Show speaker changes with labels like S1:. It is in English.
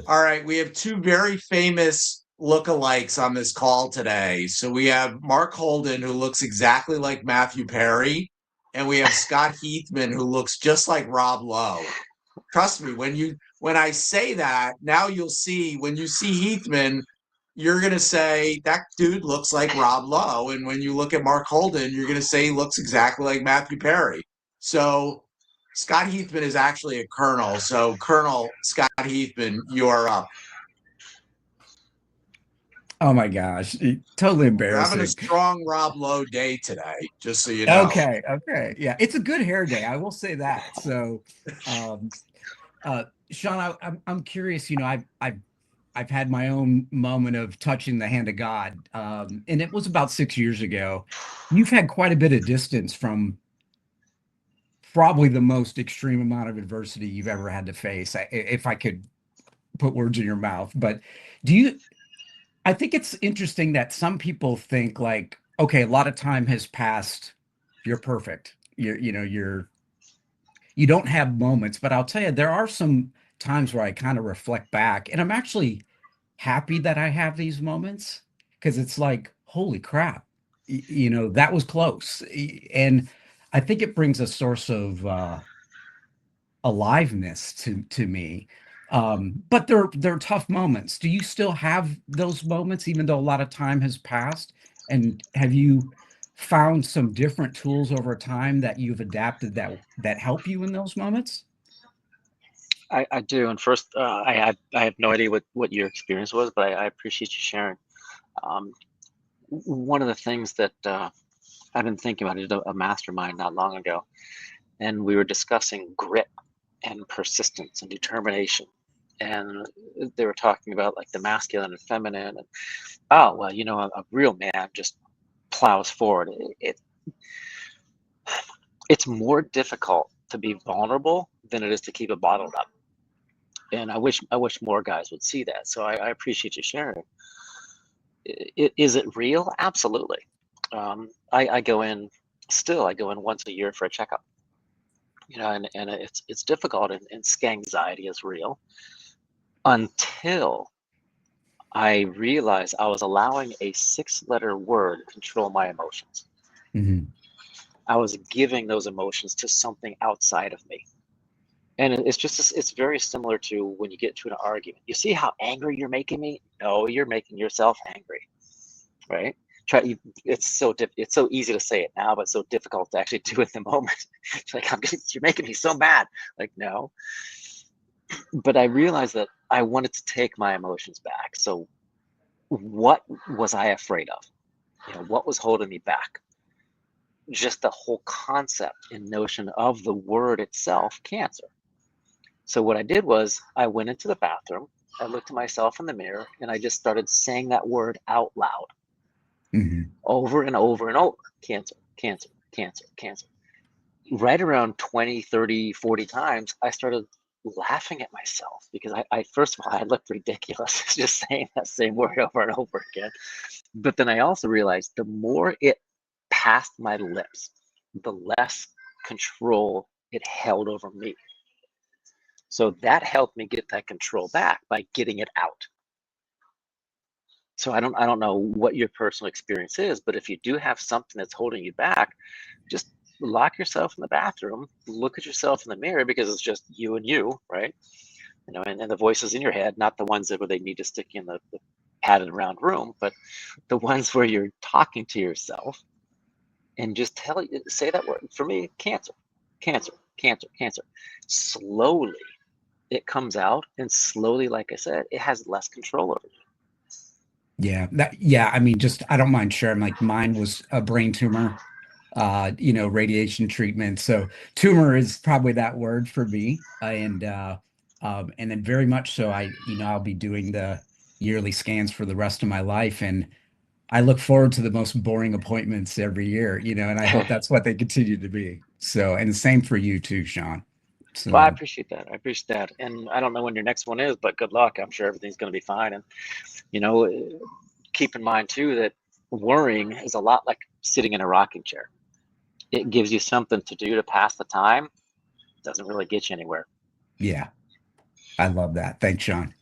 S1: All right, we have two very famous lookalikes on this call today. So we have Mark Holden, who looks exactly like Matthew Perry, and we have Scott Heathman, who looks just like Rob Lowe. Trust me, when I say that, now you'll see when you see Heathman, you're gonna say that dude looks like Rob Lowe, and when you look at Mark Holden, you're gonna say he looks exactly like Matthew Perry. So Scott Heathman is actually a colonel. So Colonel Scott Heathman, you're up.
S2: Oh my gosh, totally
S1: You're having a
S2: embarrassing.
S1: strong Rob Lowe day today, just so you know.
S2: Okay, okay, yeah, it's a good hair day. I will say that. So, um, Sean, I'm curious. I've had my own moment of touching the hand of God, and it was about 6 years ago. You've had quite a bit of distance from probably the most extreme amount of adversity you've ever had to face, if I could put words in your mouth. But do you? I think it's interesting that some people think like, okay, a lot of time has passed. You're perfect. You don't have moments, but I'll tell you, there are some times where I kind of reflect back, and I'm actually happy that I have these moments because it's like, holy crap, that was close. And I think it brings a source of aliveness to me. But they're tough moments. Do you still have those moments, even though a lot of time has passed? And have you found some different tools over time that you've adapted that help you in those moments?
S3: I do. And first, I have no idea what your experience was, but I appreciate you sharing. Um, One of the things that I've been thinking about, I did a mastermind not long ago, and we were discussing grit and persistence and determination. And they were talking about like the masculine and feminine. And oh, well, a real man just plows forward. It's more difficult to be vulnerable than it is to keep it bottled up. And I wish more guys would see that. So I appreciate you sharing. Is it real? Absolutely. I go in still. I go in once a year for a checkup. And it's difficult, and anxiety is real until I realized I was allowing a six-letter word control my emotions.
S2: Mhm.
S3: I was giving those emotions to something outside of me. And it's very similar to when you get to an argument. You see how angry you're making me? No, you're making yourself angry, right? It's so easy to say it now, but so difficult to actually do it in the moment. It's like, you're making me so mad. Like, no. But I realized that I wanted to take my emotions back. So what was I afraid of? What was holding me back? Just the whole concept and notion of the word itself, cancer. So what I did was I went into the bathroom, I looked at myself in the mirror, and I just started saying that word out loud
S2: Mhm.
S3: over and over and over. Cancer, cancer, cancer, cancer. Right around 20, 30, 40 times, I started laughing at myself because I first of all, I looked ridiculous just saying that same word over and over again. But then I also realized the more it passed my lips, the less control it held over me. So that helped me get that control back by getting it out. So I don't know what your personal experience is, but if you do have something that's holding you back, just lock yourself in the bathroom, look at yourself in the mirror because it's just you and you, right? And the voices in your head, not the ones that where they need to stick you in the padded round room, but the ones where you're talking to yourself and just say that word. For me, cancer, cancer, cancer, cancer. Slowly it comes out, and slowly, like I said, it has less control over you.
S2: Yeah, I mean, just I don't mind sharing. Like mine was a brain tumor, radiation treatment. So tumor is probably that word for me. And then very much so I'll be doing the yearly scans for the rest of my life. And I look forward to the most boring appointments every year, and I hope that's what they continue to be. So, and the same for you too, Sean.
S3: Well, I
S2: So
S3: appreciate that. I appreciate that. And I don't know when your next one is, but good luck. I'm sure everything's going to be fine. And, you know, keep in mind too that worrying is a lot like sitting in a rocking chair. It gives you something to do to pass the time. Doesn't really get you anywhere.
S2: yeah, I love that. Thanks, Sean.